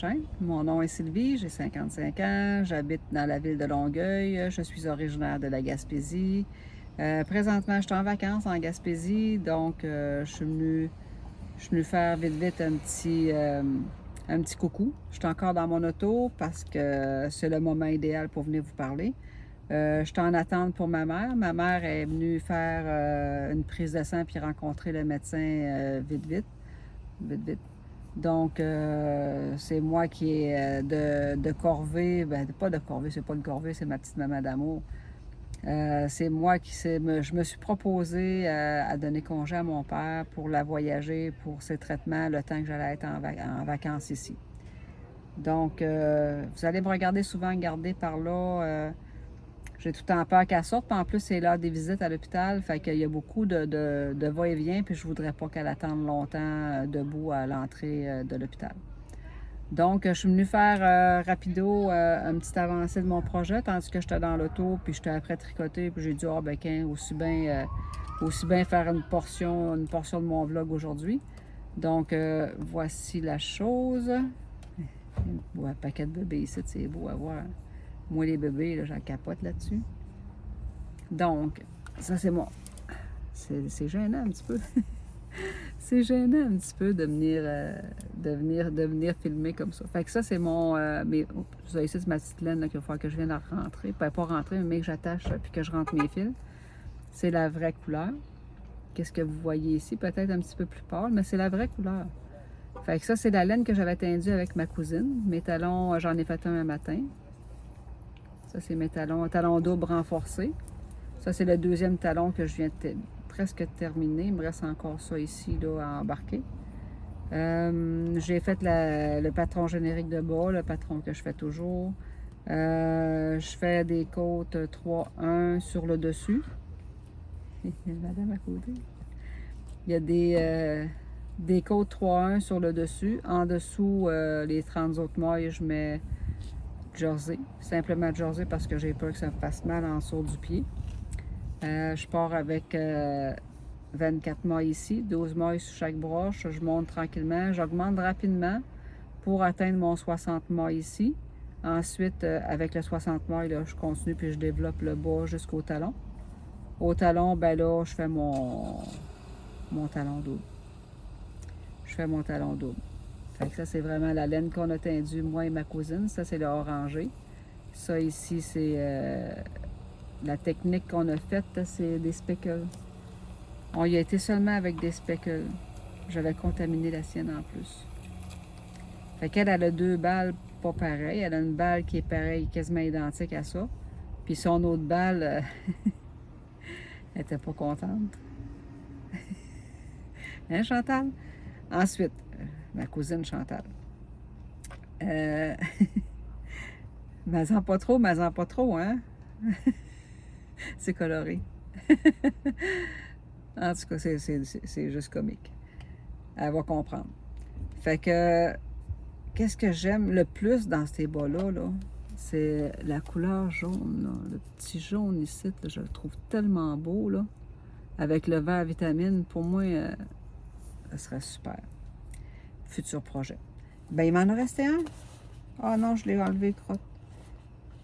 chaîne. Mon nom est Sylvie, j'ai 55 ans, j'habite dans la ville de Longueuil, je suis originaire de la Gaspésie. Présentement, je suis en vacances en Gaspésie, donc je suis venue faire vite un petit coucou. Je suis encore dans mon auto parce que c'est le moment idéal pour venir vous parler. Je suis en attente pour ma mère. Ma mère est venue faire une prise de sang puis rencontrer le médecin vite. Donc, c'est moi qui est de corvée, ben pas de corvée, c'est pas une corvée, c'est ma petite maman d'amour. C'est moi je me suis proposée à donner congé à mon père pour la voyager pour ses traitements le temps que j'allais être en vacances ici. Donc, vous allez me regarder souvent garder par là. J'ai tout le temps peur qu'elle sorte. Puis en plus, c'est l'heure des visites à l'hôpital. Fait qu'il y a beaucoup de va-et-vient. Puis je voudrais pas qu'elle attende longtemps debout à l'entrée de l'hôpital. Donc, je suis venue faire rapido une petite avancée de mon projet, tandis que j'étais dans l'auto, puis j'étais après tricoter, puis j'ai dit, ah ben, aussi bien faire une portion de mon vlog aujourd'hui. Donc, voici la chose. Un paquet de bébés ici, c'est beau à voir. Moi, les bébés, là, j'en capote là-dessus. Donc, ça, c'est mon... C'est gênant un petit peu. C'est gênant un petit peu de venir filmer comme ça. Fait que ça, c'est mon... vous avez ici, c'est ma petite laine qu'il va falloir que je vienne à rentrer. Pas rentrer, mais que j'attache puis que je rentre mes fils. C'est la vraie couleur. Qu'est-ce que vous voyez ici? Peut-être un petit peu plus pâle, mais c'est la vraie couleur. Fait que ça, c'est la laine que j'avais tendue avec ma cousine. Mes talons, j'en ai fait un matin. Ça, c'est mes talons doubles renforcés. Ça, c'est le deuxième talon que je viens presque terminer. Il me reste encore ça ici là, à embarquer. J'ai fait le patron générique de bas, le patron que je fais toujours. Je fais des côtes 3-1 sur le dessus. Il y a une madame à côté. Il y a des côtes 3-1 sur le dessus. En dessous, les 30 autres mailles, je mets jersey. Simplement jersey parce que j'ai peur que ça me fasse mal en dessous du pied. Je pars avec 24 mailles ici, 12 mailles sur chaque broche. Je monte tranquillement. J'augmente rapidement pour atteindre mon 60 mailles ici. Ensuite, avec le 60 mailles, là, je continue puis je développe le bas jusqu'au talon. Au talon, ben là, je fais mon talon double. Je fais mon talon double. Fait que ça, c'est vraiment la laine qu'on a tendue, moi et ma cousine. Ça, c'est le orangé. Ça, ici, c'est la technique qu'on a faite, c'est des speckles. On y a été seulement avec des speckles. J'avais contaminé la sienne en plus. Fait qu'elle, elle a deux balles pas pareilles. Elle a une balle qui est pareille, quasiment identique à ça. Puis son autre balle, elle était pas contente. Hein, Chantal? Ensuite, ma cousine Chantal. M'en pas trop, hein? C'est coloré. En tout cas, c'est juste comique. Elle va comprendre. Fait que, qu'est-ce que j'aime le plus dans ces bas-là, là, c'est la couleur jaune, là. Le petit jaune ici, là, je le trouve tellement beau, là. Avec le vert vitamine, pour moi, ça serait super. Futur projet. Ben, il m'en a resté un. Ah non, je l'ai enlevé, crotte.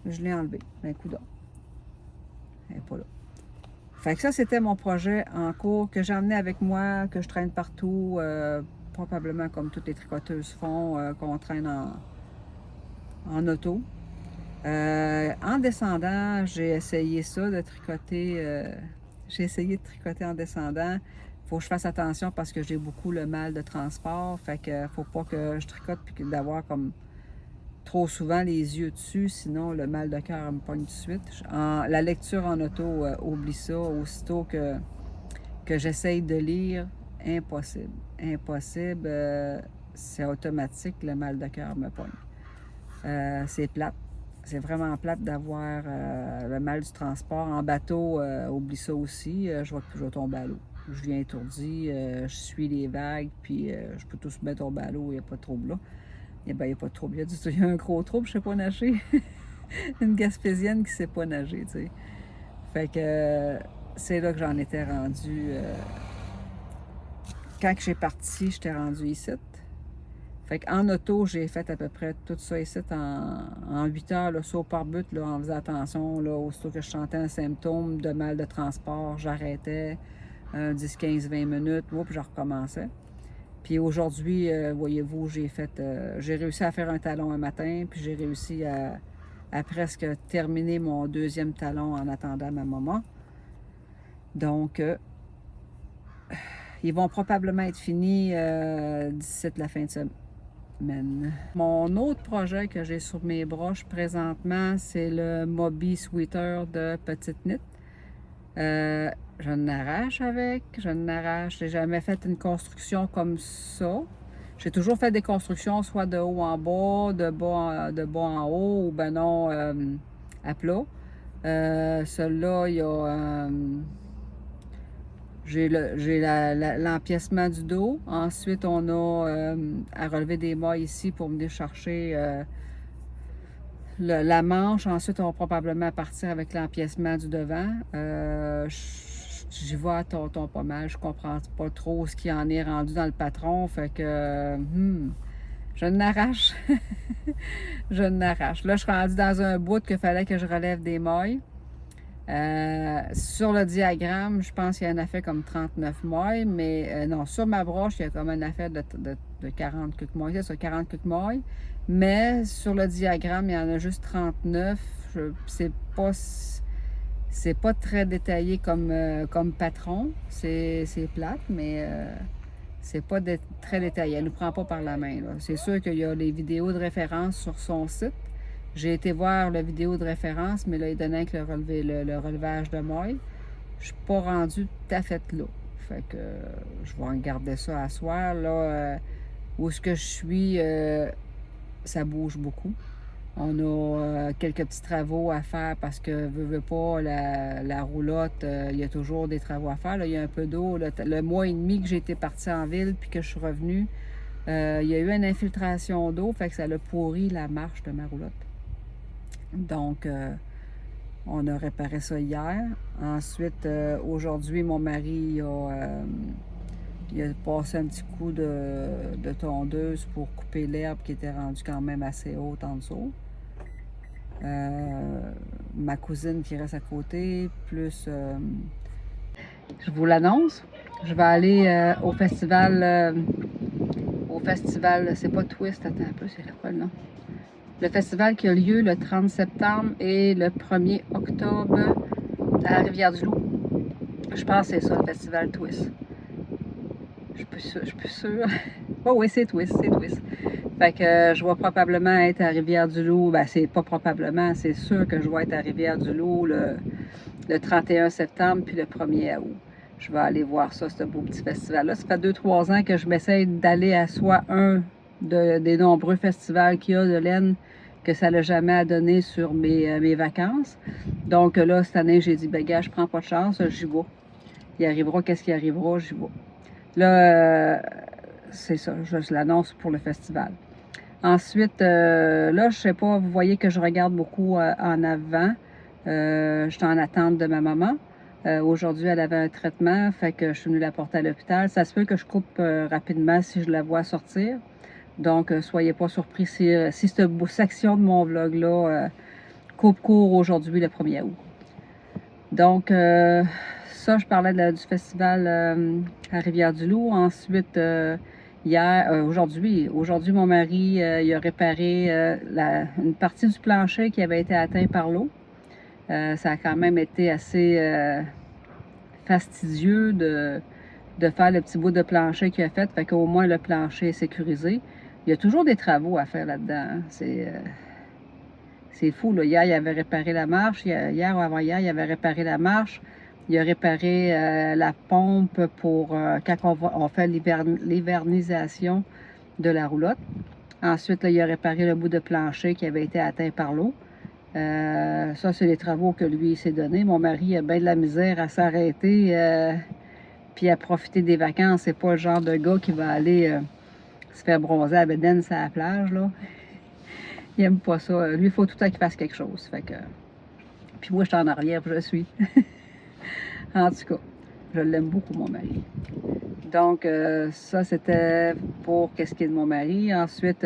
Je l'ai enlevé. Ben, coudonc. Elle n'est pas là. Fait que ça, c'était mon projet en cours que j'ai emmené avec moi, que je traîne partout, probablement comme toutes les tricoteuses font, qu'on traîne en auto. En descendant, j'ai essayé ça, de tricoter. J'ai essayé de tricoter en descendant. Faut que je fasse attention parce que j'ai beaucoup le mal de transport. Fait que faut pas que je tricote puis d'avoir comme trop souvent les yeux dessus, sinon le mal de cœur me pogne tout de suite. La lecture en auto, oublie ça. Aussitôt que j'essaye de lire, impossible. Impossible. C'est automatique, le mal de cœur me pogne. C'est plate. C'est vraiment plate d'avoir le mal du transport. En bateau, oublie ça aussi. Je vais tomber à l'eau. Je viens étourdi, je suis les vagues, puis je peux tous me tomber à l'eau, il n'y a pas de trouble là. Eh bien, il n'y a pas de trouble. Il y a un gros trouble, je ne sais pas nager. Une Gaspésienne qui ne sait pas nager, tu sais. Fait que c'est là que j'en étais rendue. Quand j'ai parti, j'étais rendue ici. Fait qu'en auto, j'ai fait à peu près tout ça ici en 8 heures, là, saut par but, là, en faisant attention, là, aussitôt que je sentais un symptôme de mal de transport, j'arrêtais 10, 15, 20 minutes, puis je recommençais. Puis aujourd'hui, voyez-vous, j'ai réussi à faire un talon un matin, puis j'ai réussi à presque terminer mon deuxième talon en attendant ma maman. Donc, ils vont probablement être finis d'ici la fin de semaine. Mon autre projet que j'ai sur mes broches présentement, c'est le Moby Sweater de Petite Knit. Je n'arrache avec, je n'arrache. J'ai jamais fait une construction comme ça. J'ai toujours fait des constructions soit de haut en bas, de bas en haut, ou ben non, à plat. Celui-là, il y a... j'ai l'empiècement du dos. Ensuite, on a à relever des mailles ici pour venir chercher la manche. Ensuite, on va probablement partir avec l'empiècement du devant. J'y vais à tonton pas mal. Je comprends pas trop ce qui en est rendu dans le patron. Fait que je n'arrache. Je n'arrache. Là, je suis rendue dans un bout qu'il fallait que je relève des mailles. Sur le diagramme, je pense qu'il y en a fait comme 39 mailles, mais non, sur ma broche, il y a comme un affaire de 40 quelques mailles, c'est ça, 40 quelques mailles, mais sur le diagramme, il y en a juste 39. C'est pas très détaillé comme patron, c'est plate, mais c'est pas très détaillé, elle ne nous prend pas par la main. C'est sûr qu'il y a les vidéos de référence sur son site. J'ai été voir la vidéo de référence, mais là, il donnait que le relevage de mailles. Je suis pas rendue tout à fait là. Fait que je vais en garder ça à soir. Là, où est-ce que je suis, ça bouge beaucoup. On a quelques petits travaux à faire parce que, veux pas, la roulotte, il y a toujours des travaux à faire. Là, il y a un peu d'eau. Le mois et demi que j'ai été partie en ville puis que je suis revenue, il y a eu une infiltration d'eau, fait que ça a pourri la marche de ma roulotte. Donc, on a réparé ça hier. Ensuite, aujourd'hui, mon mari il a passé un petit coup de tondeuse pour couper l'herbe qui était rendue quand même assez haute en dessous. Ma cousine qui reste à côté, plus... je vous l'annonce, je vais aller au festival, c'est pas Twist, attends un peu, c'est quoi le nom? Le festival qui a lieu le 30 septembre et le 1er octobre à Rivière-du-Loup. Je pense que c'est ça, le festival Twist. Je suis plus sûre. Oh oui, c'est Twist, c'est Twist. Fait que je vais probablement être à Rivière-du-Loup. Ben, c'est pas probablement, c'est sûr que je vais être à Rivière-du-Loup le 31 septembre puis le 1er août. Je vais aller voir ça, ce beau petit festival-là. Ça fait 2-3 ans que je m'essaye d'aller à soit un des nombreux festivals qu'il y a de laine que ça n'a jamais donné sur mes vacances. Donc là, cette année, j'ai dit, ben gars, je prends pas de chance, j'y vais. Il arrivera, qu'est-ce qui arrivera, j'y vais. Là, c'est ça, je l'annonce pour le festival. Ensuite, là, je sais pas, vous voyez que je regarde beaucoup en avant. Je suis en attente de ma maman. Aujourd'hui, elle avait un traitement, fait que je suis venue la porter à l'hôpital. Ça se peut que je coupe rapidement si je la vois sortir. Donc, soyez pas surpris si cette section de mon vlog-là coupe court aujourd'hui, le 1er août. Donc, ça, je parlais du festival à Rivière-du-Loup. Ensuite, aujourd'hui, mon mari, il a réparé une partie du plancher qui avait été atteint par l'eau. Ça a quand même été assez fastidieux de faire le petit bout de plancher qu'il a fait. Fait qu'au moins, le plancher est sécurisé. Il y a toujours des travaux à faire là-dedans. Hein. C'est fou. Là. Hier, il avait réparé la marche. Hier ou avant-hier, il avait réparé la marche. Il a réparé la pompe pour quand on fait l'hivernisation de la roulotte. Ensuite, là, il a réparé le bout de plancher qui avait été atteint par l'eau. Ça, c'est les travaux que lui s'est donné. Mon mari a bien de la misère à s'arrêter puis à profiter des vacances. C'est pas le genre de gars qui va aller se faire bronzer à Bédène sur la plage, là. Il aime pas ça. Lui, il faut tout le temps qu'il fasse quelque chose. Fait que... Puis moi, je suis en arrière, puis je suis. En tout cas, je l'aime beaucoup, mon mari. Donc, ça, c'était pour qu'est-ce qui est de mon mari. Ensuite,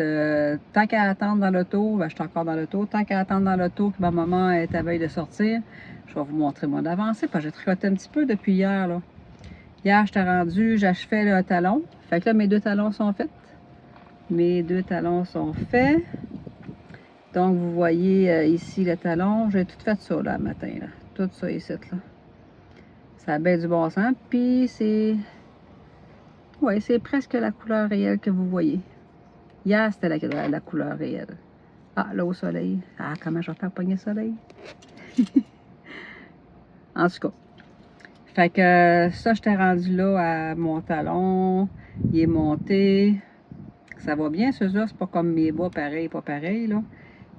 tant qu'à attendre dans l'auto, ben, je suis encore dans l'auto. Tant qu'à attendre dans l'auto que ma maman est à veille de sortir, je vais vous montrer mon avancée parce que j'ai tricoté un petit peu depuis hier, là. Hier, j'étais rendue, j'achevais le talon. Fait que là, mes 2 talons sont faits. Mes 2 talons sont faits. Donc, vous voyez ici le talon. J'ai tout fait ça, là, le matin, là. Tout ça ici, là. Ça a bien du bon sens. Puis, c'est... Oui, c'est presque la couleur réelle que vous voyez. Hier, c'était la couleur réelle. Ah, là, au soleil. Ah, comment je vais faire pogner le soleil? En tout cas. Fait que ça, j'étais rendue là à mon talon. Il est monté. Ça va bien, ceux-là. C'est pas comme mes bas, pareil, pas pareil, là.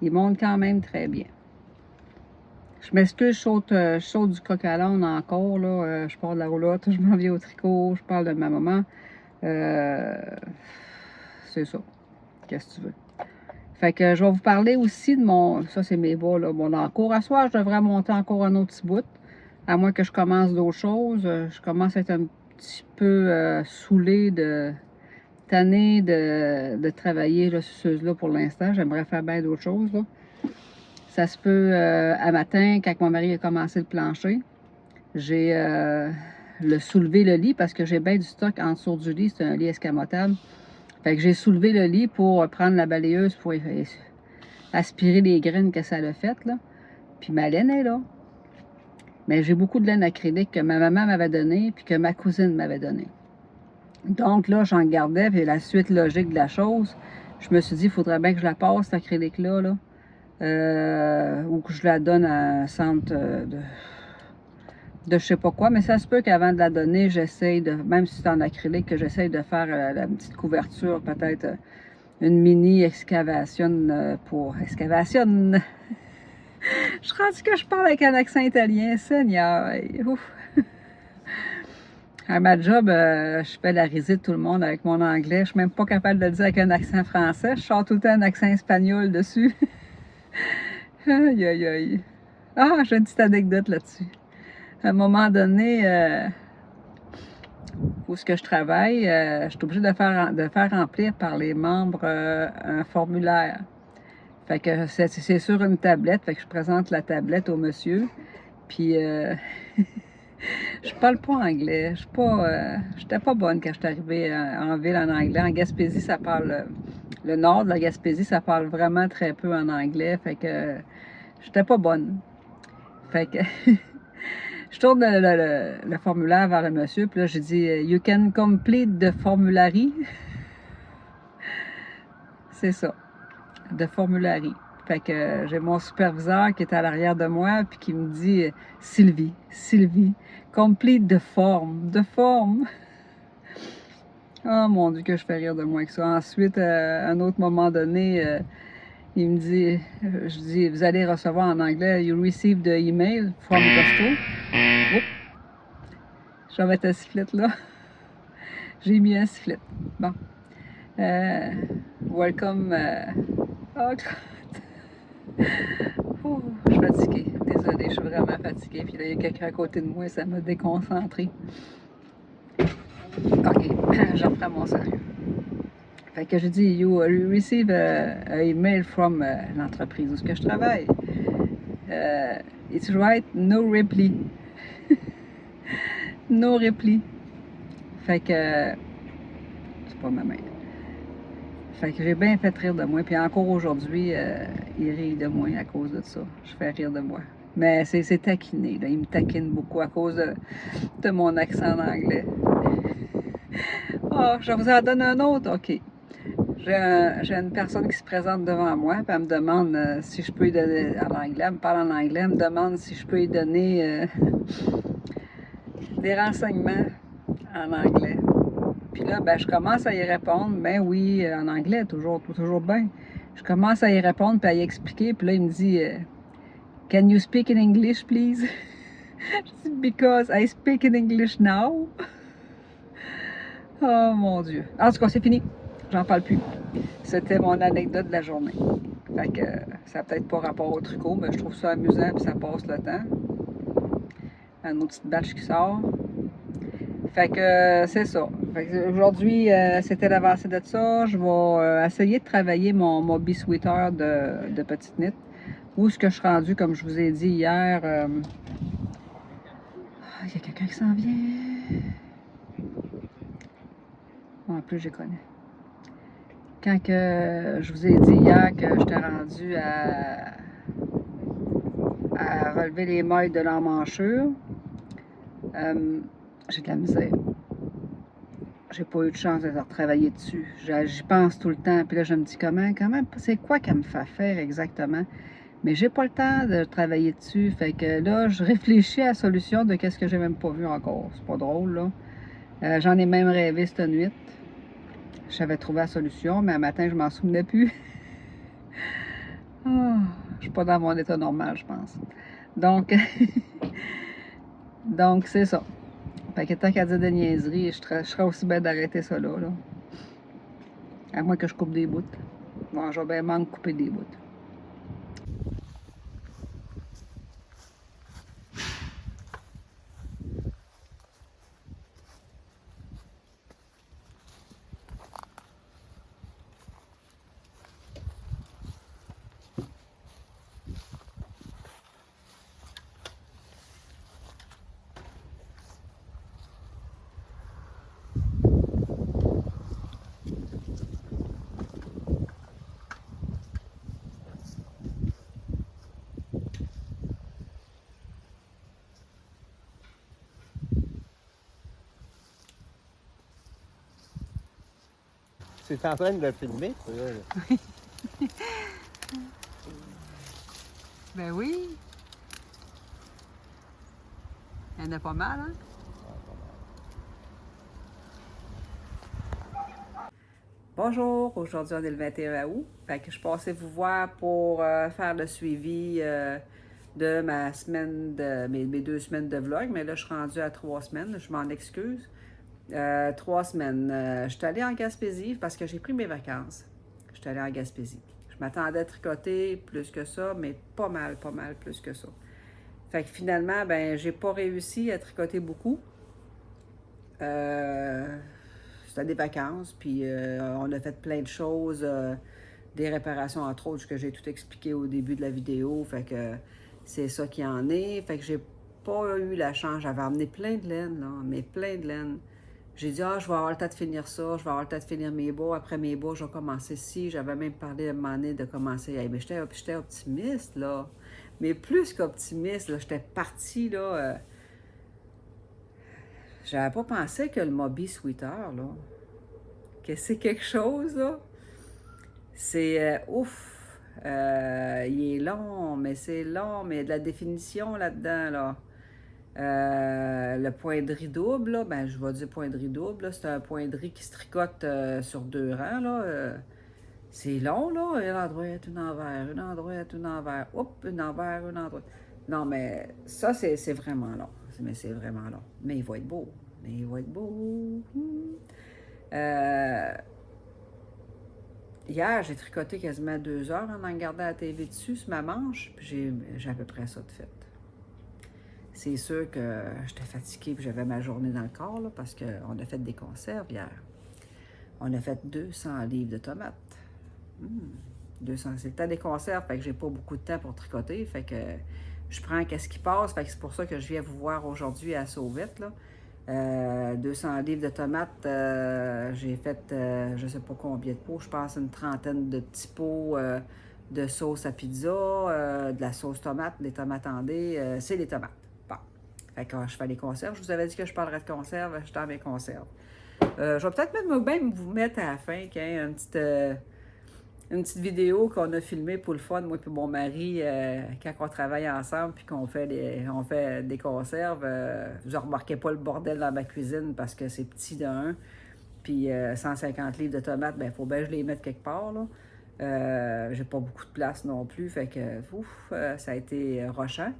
Il monte quand même très bien. Je m'excuse, je saute du coq à l'âne encore, là. Je parle de la roulotte, je m'en viens au tricot, je parle de ma maman. C'est ça. Qu'est-ce que tu veux? Fait que je vais vous parler aussi de mon... Ça, c'est mes bas, là. Mon encours. À soir, je devrais monter encore un autre petit bout. À moins que je commence d'autres choses. Je commence à être un petit peu saoulée tannée de travailler là, sur ceux-là pour l'instant. J'aimerais faire bien d'autres choses, là. Ça se peut à matin, quand mon mari a commencé le plancher, j'ai soulevé le lit parce que j'ai bien du stock en dessous du lit. C'est un lit escamotable. Fait que j'ai soulevé le lit pour prendre la balayeuse pour aspirer les graines que ça a faites, là. Puis ma laine est là. Mais j'ai beaucoup de laine acrylique que ma maman m'avait donnée puis que ma cousine m'avait donnée. Donc là, j'en gardais, puis la suite logique de la chose, je me suis dit, il faudrait bien que je la passe, cette acrylique-là, là. Ou que je la donne à un centre de je sais pas quoi, mais ça se peut qu'avant de la donner, j'essaye de, même si c'est en acrylique, que j'essaye de faire la petite couverture, peut-être une mini excavation pour... Excavation! Je suis rendue que je parle avec un accent italien, Seigneur! Ouf. À ma job, je fais la risée de tout le monde avec mon anglais. Je suis même pas capable de le dire avec un accent français. Je sors tout le temps un accent espagnol dessus. Aïe, aïe, aïe. Ah, j'ai une petite anecdote là-dessus. À un moment donné, où ce que je travaille, je suis obligée de faire remplir par les membres un formulaire. Fait que c'est sur une tablette, fait que je présente la tablette au monsieur. Puis, je parle pas anglais. Je suis pas, j'étais pas bonne quand je suis arrivée en ville en anglais. En Gaspésie, ça parle, le nord de la Gaspésie, ça parle vraiment très peu en anglais. Fait que j'étais pas bonne. Fait que je tourne le formulaire vers le monsieur, puis là, j'ai dit « You can complete the formulary ». C'est ça, de formulary. Fait que j'ai mon superviseur qui est à l'arrière de moi, puis qui me dit « Sylvie, Sylvie, complete the form, the form ». Oh mon Dieu, que je fais rire de moi avec ça. Ensuite, à un autre moment donné, il me dit, je dis, vous allez recevoir en anglais, you received the email from Costco. Oups, je vais mettre un sifflet là. J'ai mis un sifflet. Bon. Welcome. Oh, oh, je suis fatiguée. Désolée, je suis vraiment fatiguée. Puis là, il y a quelqu'un à côté de moi, ça m'a déconcentrée. OK, je reprends mon sérieux. Fait que je dis, you receive a email from l'entreprise où je travaille. It's right, no reply. No reply. Fait que, c'est pas ma main. Fait que j'ai bien fait rire de moi. Puis encore aujourd'hui, il rit de moi à cause de ça. Je fais rire de moi. Mais c'est taquiné, là. Il me taquine beaucoup à cause de mon accent anglais. Oh, je vous en donne un autre? OK. J'ai une personne qui se présente devant moi, puis elle me demande si je peux lui donner, en anglais, elle me parle en anglais, elle me demande si je peux lui donner des renseignements en anglais. Puis là, ben, je commence à y répondre, ben oui, en anglais, toujours bien. Je commence à y répondre, puis à y expliquer, puis là, il me dit Can you speak in English, please? Je dis Because I speak in English now. Oh mon Dieu. En tout cas, c'est fini. J'en parle plus. C'était mon anecdote de la journée. Fait que ça n'a peut-être pas rapport au tricot, mais je trouve ça amusant puis ça passe le temps. Un autre petit batch qui sort. Fait que c'est ça. Aujourd'hui, c'était l'avancée de ça. Je vais essayer de travailler mon Moby Sweater de petite knit. Où est-ce que je suis rendue, comme je vous ai dit hier. Il y a quelqu'un qui s'en vient. En plus, je connais. Quand que je vous ai dit hier que j'étais rendue à relever les mailles de l'emmanchure, j'ai de la misère. J'ai pas eu de chance de retravailler dessus. J'y pense tout le temps. Puis là, je me dis comment, c'est quoi qu'elle me fait faire exactement? Mais j'ai pas le temps de travailler dessus. Fait que là, je réfléchis à la solution de qu'est-ce que j'ai même pas vu encore. C'est pas drôle, là. J'en ai même rêvé cette nuit. J'avais trouvé la solution, mais un matin, je m'en souvenais plus. Ah, je suis pas dans mon état normal, je pense. Donc, donc c'est ça. Fait que tant qu'à dire des niaiseries, je serais aussi bien d'arrêter ça là. À moins que je coupe des bouts. Bon, je vais bien manquer couper des bouts. C'est en train de le filmer, ça, là. Ben oui. Il y en a pas mal, hein? Bonjour, aujourd'hui on est le 21 août. Fait que je passais vous voir pour faire le suivi de ma semaine, mes 2 semaines de vlog. Mais là, je suis rendue à 3 semaines, je m'en excuse. 3 semaines. Je suis allée en Gaspésie parce que j'ai pris mes vacances. Je suis allée en Gaspésie. Je m'attendais à tricoter plus que ça, mais pas mal plus que ça. Fait que finalement, ben, j'ai pas réussi à tricoter beaucoup. C'était des vacances, puis on a fait plein de choses, des réparations entre autres, que j'ai tout expliqué au début de la vidéo. Fait que c'est ça qui en est. Fait que j'ai pas eu la chance. J'avais emmené plein de laine, là, mais plein de laine. J'ai dit, je vais avoir le temps de finir ça, je vais avoir le temps de finir mes bas. Après mes bas, je vais commencer ci. J'avais même parlé à un moment donné de commencer. Hey, mais j'étais optimiste, là. Mais plus qu'optimiste, là, j'étais partie, là. J'avais pas pensé que le Moby Sweater, là, que c'est quelque chose, là. C'est ouf. Il est long, mais c'est long, mais il y a de la définition là-dedans, là. Le point de riz double, là, ben, je vais dire point de riz double, c'est un point de riz qui se tricote sur 2 rangs, là. C'est long, là. Une endroite, une envers, une endroite, une envers. Oups, une envers, une endroite. Non, mais ça, c'est vraiment long. Mais c'est vraiment long. Mais il va être beau. Mais il va être beau. Hier, j'ai tricoté quasiment 2 heures en regardant la TV dessus sur ma manche, puis j'ai à peu près ça de fait. C'est sûr que j'étais fatiguée, puis j'avais ma journée dans le corps, là, parce qu'on a fait des conserves hier. On a fait 200 livres de tomates. 200, c'est le temps des conserves, fait que j'ai pas beaucoup de temps pour tricoter, fait que je prends qu'est-ce qui passe, fait que c'est pour ça que je viens vous voir aujourd'hui à Sauvette, là. 200 livres de tomates, j'ai fait je sais pas combien de pots, je pense une trentaine de petits pots de sauce à pizza, de la sauce tomate, des tomates en dés, c'est des tomates. Bon, fait que je fais les conserves, je vous avais dit que je parlerais de conserves, je suis dans mes conserves. Je vais peut-être même vous mettre à la fin une petite vidéo qu'on a filmée pour le fun, moi et mon mari, quand on travaille ensemble puis qu'on fait des conserves. Vous ne remarquez pas le bordel dans ma cuisine parce que c'est petit d'un. Puis 150 livres de tomates, ben il faut bien que je les mette quelque part, là. J'ai pas beaucoup de place non plus, fait que ça a été rochant.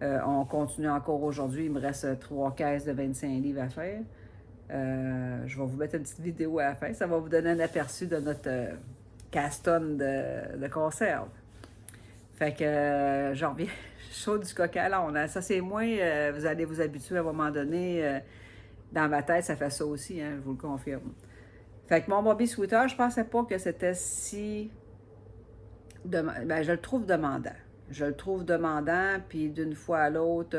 On continue encore aujourd'hui, il me reste 3 caisses de 25 livres à faire. Je vais vous mettre une petite vidéo à la fin, ça va vous donner un aperçu de notre castonne de conserve. Fait que j'en reviens chaud du coq à l'âne. Ça, c'est moins, vous allez vous habituer à un moment donné. Dans ma tête, ça fait ça aussi, hein, je vous le confirme. Fait que mon Bobby Sweeter, je pensais pas que c'était si... Ben, je le trouve demandant. Je le trouve demandant, puis d'une fois à l'autre,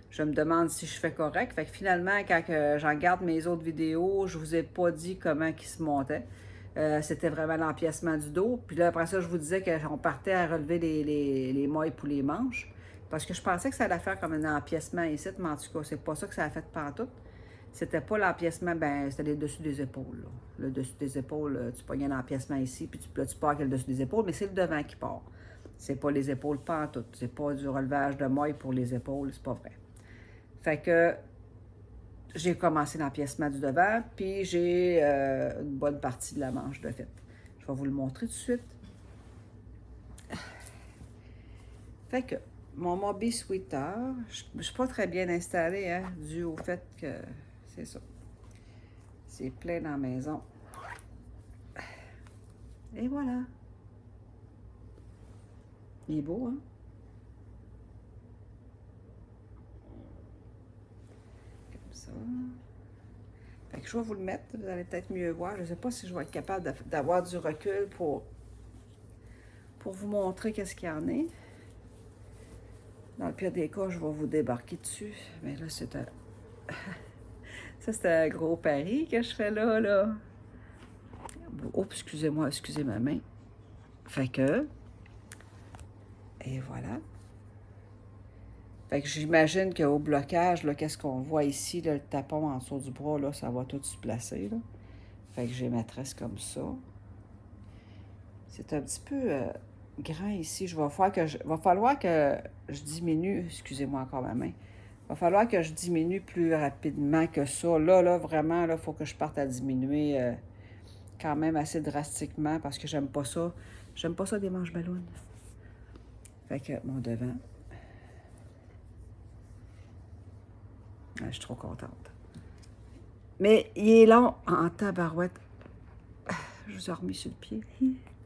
je me demande si je fais correct. Fait que finalement, quand j'en regarde mes autres vidéos, je vous ai pas dit comment il se montait. C'était vraiment l'empiècement du dos. Puis là, après ça, je vous disais qu'on partait à relever les mollets pour les manches. Parce que je pensais que ça allait faire comme un empiècement ici, mais en tout cas, c'est pas ça que ça a fait pantoute. C'était pas l'empiècement, ben c'était le dessus des épaules. Là. Le dessus des épaules, tu pognes un empiècement ici, puis là, tu pars avec le dessus des épaules, mais c'est le devant qui part. C'est pas les épaules pantoute. C'est pas du relevage de moelle pour les épaules, c'est pas vrai. Fait que j'ai commencé l'empiècement du devant, puis j'ai une bonne partie de la manche de fait. Je vais vous le montrer tout de suite. Fait que mon Mobi Sweeter, je ne suis pas très bien installée, hein, dû au fait que c'est ça. C'est plein dans la maison. Et voilà. Il est beau, hein? Comme ça. Fait que je vais vous le mettre, vous allez peut-être mieux voir. Je ne sais pas si je vais être capable d'avoir du recul pour vous montrer qu'est-ce qu'il y en a. Dans le pire des cas, je vais vous débarquer dessus. Mais là, c'est un... Ça, c'est un gros pari que je fais là. Oh, excusez-moi, excusez ma main. Fait que... Et voilà. Fait que j'imagine qu'au blocage, là, qu'est-ce qu'on voit ici, là, le tapon en dessous du bras, là, ça va tout se placer, là. Fait que j'ai ma tresse comme ça. C'est un petit peu grand ici. Va falloir que je diminue, excusez-moi encore ma main, va falloir que je diminue plus rapidement que ça. Là, vraiment, il faut que je parte à diminuer quand même assez drastiquement parce que j'aime pas ça. J'aime pas ça des manches ballons. Fait que mon devant. Ah, je suis trop contente. Mais il est long en tabarouette. Je vous ai remis sur le pied.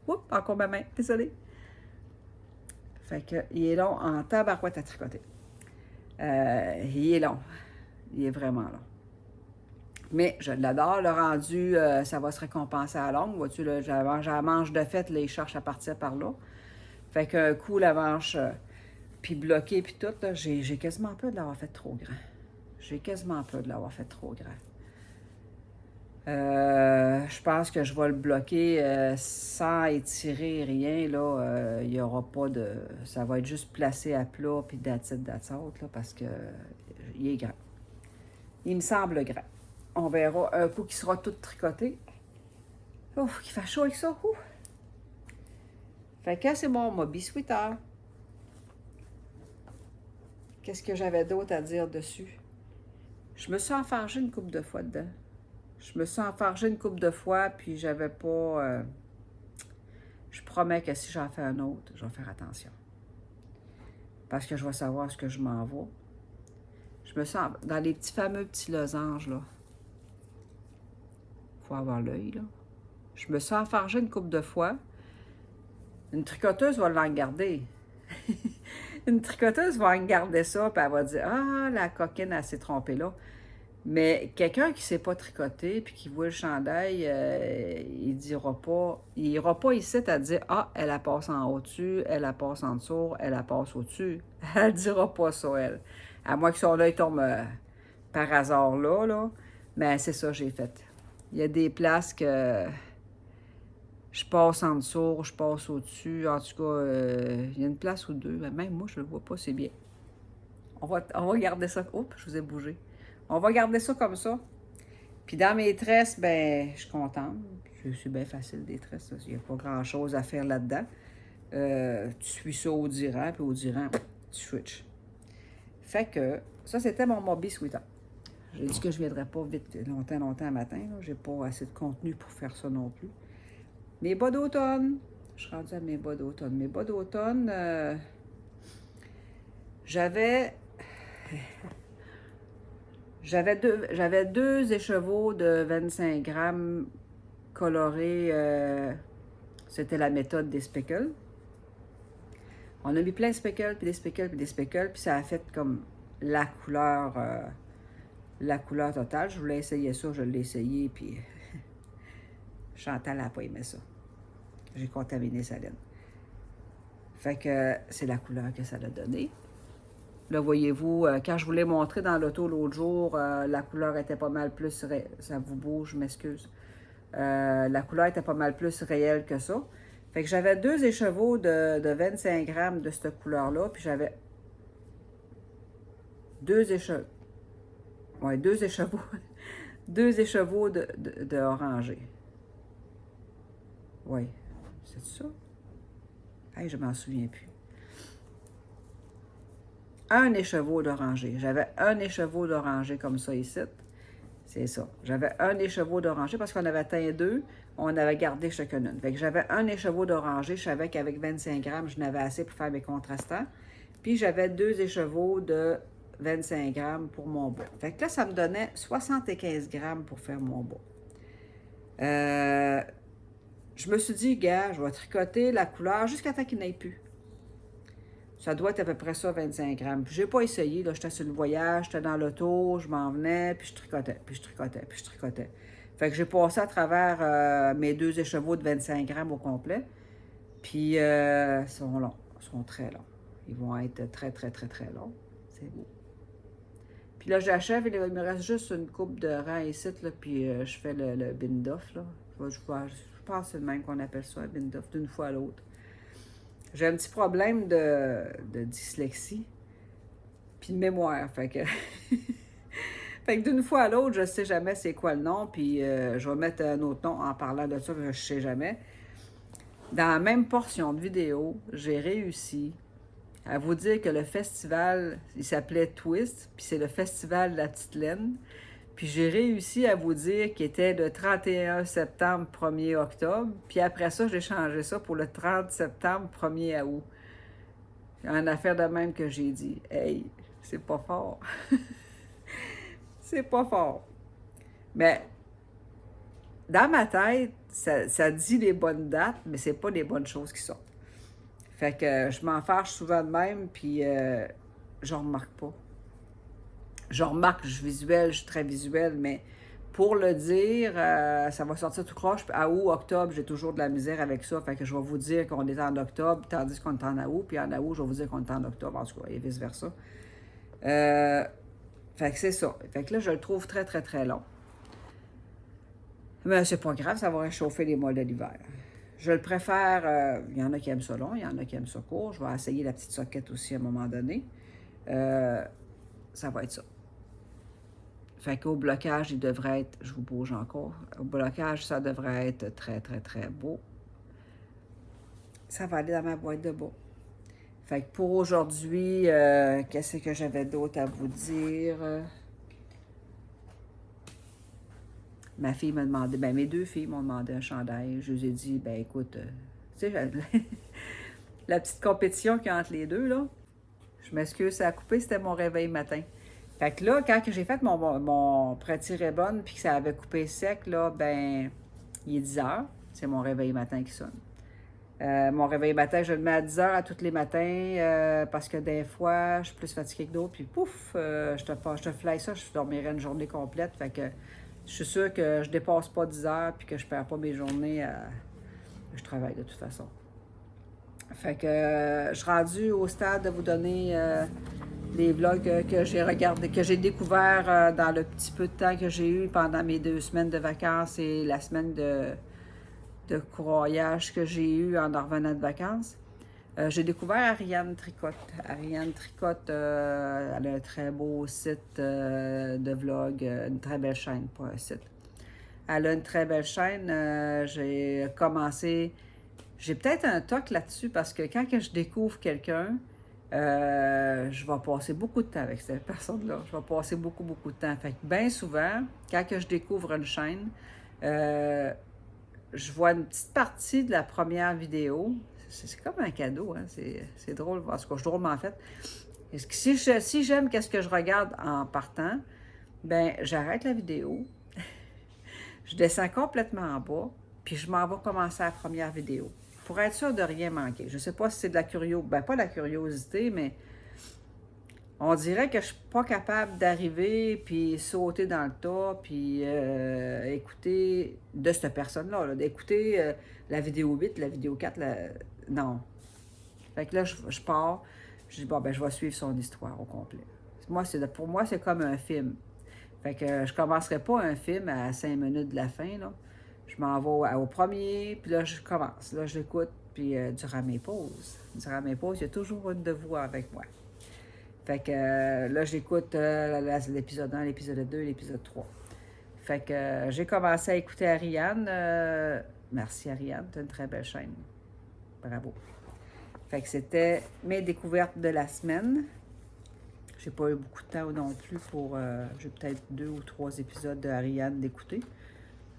Oups, encore ma main, désolée. Fait que il est long en tabarouette à tricoter. Il est long. Il est vraiment long. Mais je l'adore. Le rendu, ça va se récompenser à longue. Vois-tu, là, j'ai la manche de fête, là, il cherche à partir par là. Fait qu'un coup, la manche, puis bloquée, puis tout, là, j'ai quasiment peur de l'avoir fait trop grand. J'ai quasiment peur de l'avoir fait trop grand. Je pense que je vais le bloquer sans étirer rien, là. Il n'y aura pas de... Ça va être juste placé à plat, puis that's it, là, parce que il est grand. Il me semble grand. On verra un coup qui sera tout tricoté. Ouf, qu'il fait chaud avec ça. Ouf. Fait que c'est mon Mobi Sweeter. Qu'est-ce que j'avais d'autre à dire dessus? Je me suis enfargée une couple de fois dedans. Je me suis enfargée une couple de fois, puis j'avais pas... je promets que si j'en fais un autre, je vais faire attention. Parce que je vais savoir ce que je m'en vais. Je me sens dans les fameux petits losanges, là. Faut avoir l'œil, là. Je me suis enfargée une couple de fois. Une tricoteuse va l'en garder. Une tricoteuse va en garder ça, puis elle va dire « Ah, la coquine, elle s'est trompée là. » Mais quelqu'un qui ne sait pas tricoter puis qui voit le chandail, il ira pas ici à dire « Ah, elle passe en haut-dessus, elle passe en dessous, elle passe au-dessus. » Elle ne dira pas ça, elle. À moins que son œil tombe par hasard là. Mais c'est ça que j'ai fait. Il y a des places que je passe en dessous, je passe au-dessus. En tout cas, il y a une place ou deux. Même moi, je ne le vois pas, c'est bien. On va garder ça. Oups, je vous ai bougé. On va garder ça comme ça. Puis dans mes tresses, ben, je suis contente. C'est bien facile des tresses. Il n'y a pas grand-chose à faire là-dedans. Tu suis ça au diran, puis au diran, tu switches. Fait que ça, c'était mon Mobi Sweeter. J'ai dit que je ne viendrais pas vite, longtemps à matin. J'ai pas assez de contenu pour faire ça non plus. Mes bas d'automne. Je suis rendue à mes bas d'automne. Mes bas d'automne, j'avais deux écheveaux de 25 grammes colorés. C'était la méthode des speckles. On a mis plein de speckles, puis des speckles, puis des speckles, puis ça a fait comme la couleur la couleur totale. Je voulais essayer ça, je l'ai essayé, puis Chantal n'a pas aimé ça. J'ai contaminé sa laine. Fait que c'est la couleur que ça a donné. Là, voyez-vous, quand je vous l'ai montré dans l'auto l'autre jour, la couleur était pas mal plus... Ça vous bouge, je m'excuse. La couleur était pas mal plus réelle que ça. Fait que j'avais 2 écheveaux de 25 grammes de cette couleur-là, puis j'avais 2 écheveaux. Ouais, 2 écheveaux. 2 écheveaux de orangé. Oui, c'est ça? Hey, je m'en souviens plus. 1 écheveau d'oranger. J'avais 1 écheveau d'oranger comme ça ici. C'est ça. J'avais 1 écheveau d'oranger parce qu'on avait teint 2, on avait gardé chacune. Fait que j'avais 1 écheveau d'oranger. Je savais qu'avec 25 grammes, je n'avais assez pour faire mes contrastants. Puis j'avais 2 écheveaux de 25 grammes pour mon bas. Fait que là, ça me donnait 75 grammes pour faire mon bas. Je me suis dit, gars, je vais tricoter la couleur jusqu'à temps qu'il n'aille plus. Ça doit être à peu près ça, 25 grammes. Puis, je n'ai pas essayé. Là, j'étais sur le voyage, j'étais dans l'auto, je m'en venais, puis je tricotais, puis je tricotais, puis je tricotais. Fait que j'ai passé à travers mes 2 écheveaux de 25 grammes au complet. Puis, ils sont longs. Ils sont très longs. Ils vont être très, très, très, très longs. C'est beau. Puis là, j'achève. Il me reste juste une coupe de rang ici, là, puis je fais le bind-off, là. Je pense que c'est le même qu'on appelle ça, un bind-off, d'une fois à l'autre. J'ai un petit problème de dyslexie, puis de mémoire, fait que... fait que d'une fois à l'autre, je ne sais jamais c'est quoi le nom, puis je vais mettre un autre nom en parlant de ça, parce que je ne sais jamais. Dans la même portion de vidéo, j'ai réussi à vous dire que le festival, il s'appelait Twist, puis c'est le festival de la petite laine. Puis j'ai réussi à vous dire qu'il était le 31 septembre, 1er octobre. Puis après ça, j'ai changé ça pour le 30 septembre, 1er août. En affaire de même que j'ai dit. Hey, c'est pas fort. C'est pas fort. Mais dans ma tête, ça dit les bonnes dates, mais c'est pas les bonnes choses qui sortent. Fait que je m'en fâche souvent de même, puis je remarque pas. Je remarque, je suis visuelle, je suis très visuelle, mais pour le dire, ça va sortir tout croche. À août, octobre, j'ai toujours de la misère avec ça. Fait que je vais vous dire qu'on est en octobre, tandis qu'on est en août. Puis en août, je vais vous dire qu'on est en octobre, en tout cas, et vice-versa. Fait que c'est ça. Fait que là, je le trouve très, très, très long. Mais c'est pas grave, ça va réchauffer les mois de l'hiver. Je le préfère, il y en a qui aiment ça long, il y en a qui aiment ça court. Je vais essayer la petite soquette aussi à un moment donné. Ça va être ça. Fait qu'au blocage, il devrait être, je vous bouge encore, au blocage, ça devrait être très, très, très beau. Ça va aller dans ma boîte de bas. Fait que pour aujourd'hui, qu'est-ce que j'avais d'autre à vous dire? Ma fille m'a demandé, ben mes 2 filles m'ont demandé un chandail. Je les ai dit, ben écoute, tu sais, la petite compétition qu'il y a entre les deux, là, je m'excuse, ça a coupé, c'était mon réveil matin. Fait que là, quand j'ai fait mon petit ribbon puis que ça avait coupé sec, là, ben, il est 10 heures. C'est mon réveil matin qui sonne. Mon réveil matin, je le mets à 10 heures à tous les matins parce que des fois, je suis plus fatiguée que d'autres. Puis pouf, je te fly ça, je dormirais une journée complète. Fait que je suis sûre que je dépasse pas 10 heures puis que je perds pas mes journées. Je travaille de toute façon. Fait que je suis rendue au stade de vous donner les vlogs que j'ai regardé, que j'ai découvert dans le petit peu de temps que j'ai eu pendant mes 2 semaines de vacances et la semaine de courroyage que j'ai eu en revenant de vacances. J'ai découvert Ariane Tricotte. Ariane Tricotte, elle a un très beau site de vlog, une très belle chaîne, pas un site. Elle a une très belle chaîne. J'ai commencé... J'ai peut-être un toc là-dessus parce que quand que je découvre quelqu'un, je vais passer beaucoup de temps avec cette personne-là. Je vais passer beaucoup, beaucoup de temps. Fait que bien souvent, quand que je découvre une chaîne, je vois une petite partie de la première vidéo. C'est comme un cadeau, hein? C'est drôle, parce que je suis drôlement faite. Si j'aime qu'est-ce que je regarde en partant, ben j'arrête la vidéo, je descends complètement en bas, puis je m'en vais commencer la première vidéo, pour être sûr de rien manquer. Je ne sais pas si c'est de la curiosité, ben pas de la curiosité, mais On dirait que je suis pas capable d'arriver, puis sauter dans le tas, puis écouter de cette personne-là, là, d'écouter la vidéo 8, la vidéo 4, non. Fait que là, je pars, je dis, bon, ben, je vais suivre son histoire au complet. Pour moi, c'est comme un film. Fait que je commencerai pas un film à 5 minutes de la fin, là. Je m'en vais au premier, puis là, je commence. Là, je l'écoute, puis durant mes pauses, il y a toujours une de vous avec moi. Fait que là, j'écoute l'épisode 1, l'épisode 2, l'épisode 3. Fait que j'ai commencé à écouter Ariane. Merci Ariane, tu as une très belle chaîne. Bravo. Fait que c'était mes découvertes de la semaine. J'ai pas eu beaucoup de temps non plus pour... j'ai peut-être 2 ou 3 épisodes de Ariane d'écouter.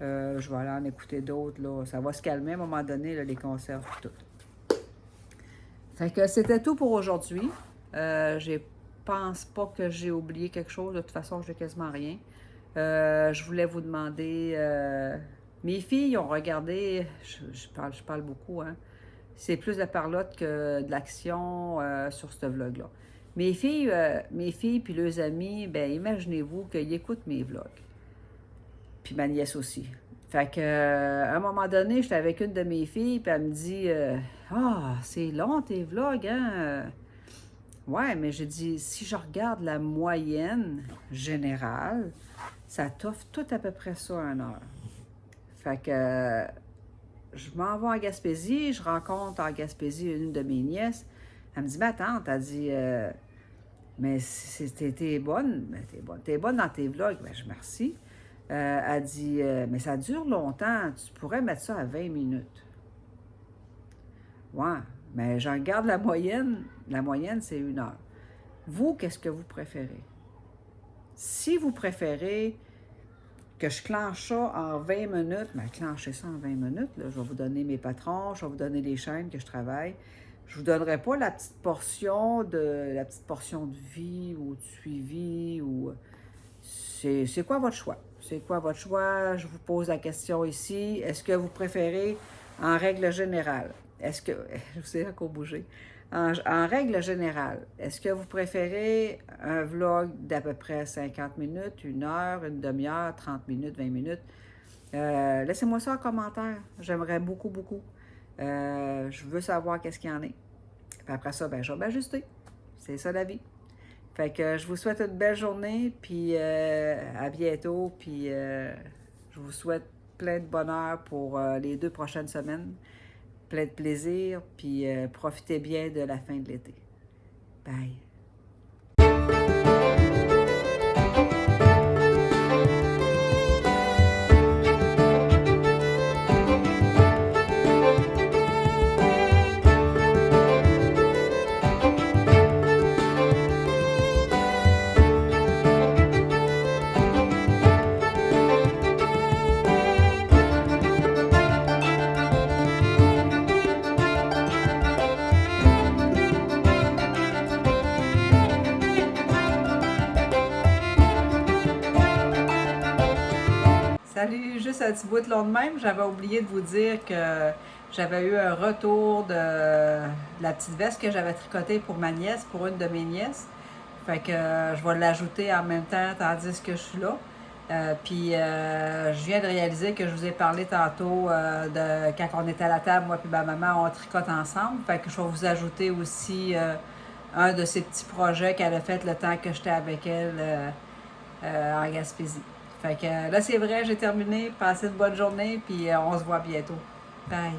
Je vais aller en écouter d'autres, là. Ça va se calmer à un moment donné, là, les concerts et tout. Fait que c'était tout pour aujourd'hui. Je pense pas que j'ai oublié quelque chose. De toute façon, j'ai quasiment rien. Je voulais vous demander... mes filles ont regardé... Je parle beaucoup, hein. C'est plus de parlotte que de l'action sur ce vlog-là. Mes filles puis leurs amis, ben imaginez-vous qu'ils écoutent mes vlogs. Puis ma nièce aussi. Fait que, à un moment donné, j'étais avec une de mes filles, puis elle me dit ah, c'est long tes vlogs, hein? Ouais, mais j'ai dit, si je regarde la moyenne générale, ça t'offre tout à peu près ça 1 heure. Fait que, je m'en vais en Gaspésie, je rencontre en Gaspésie une de mes nièces. Elle me dit, ma tante, elle dit, mais t'es bonne, t'es bonne dans tes vlogs. Ben, je remercie. Elle dit, mais ça dure longtemps, tu pourrais mettre ça à 20 minutes. Ouais, mais j'en garde la moyenne c'est 1 heure. Vous, qu'est-ce que vous préférez? Si vous préférez que je clenche ça en 20 minutes, bien, clenchez ça en 20 minutes. Là. Je vais vous donner mes patrons, je vais vous donner les chaînes que je travaille. Je ne vous donnerai pas la petite portion de vie ou de suivi. Ou c'est quoi votre choix? C'est quoi votre choix? Je vous pose la question ici. Est-ce que vous préférez, en règle générale, je vous ai encore bougé. En règle générale, est-ce que vous préférez un vlog d'à peu près 50 minutes, 1 heure, une demi-heure, 30 minutes, 20 minutes? Laissez-moi ça en commentaire. J'aimerais beaucoup, beaucoup. Je veux savoir qu'est-ce qu'il y en a. Puis après ça, ben, je vais m'ajuster. C'est ça la vie. Fait que je vous souhaite une belle journée, puis à bientôt, puis je vous souhaite plein de bonheur pour les 2 prochaines semaines. Plein de plaisir, puis profitez bien de la fin de l'été. Bye! Salut, juste un petit bout de long de même, j'avais oublié de vous dire que j'avais eu un retour de la petite veste que j'avais tricotée pour ma nièce, pour une de mes nièces. Fait que je vais l'ajouter en même temps tandis que je suis là. Puis je viens de réaliser que je vous ai parlé tantôt de quand on était à la table, moi et ma maman, on tricote ensemble. Fait que je vais vous ajouter aussi un de ces petits projets qu'elle a fait le temps que j'étais avec elle en Gaspésie. Fait que là, c'est vrai, j'ai terminé. Passez une bonne journée, puis on se voit bientôt. Bye!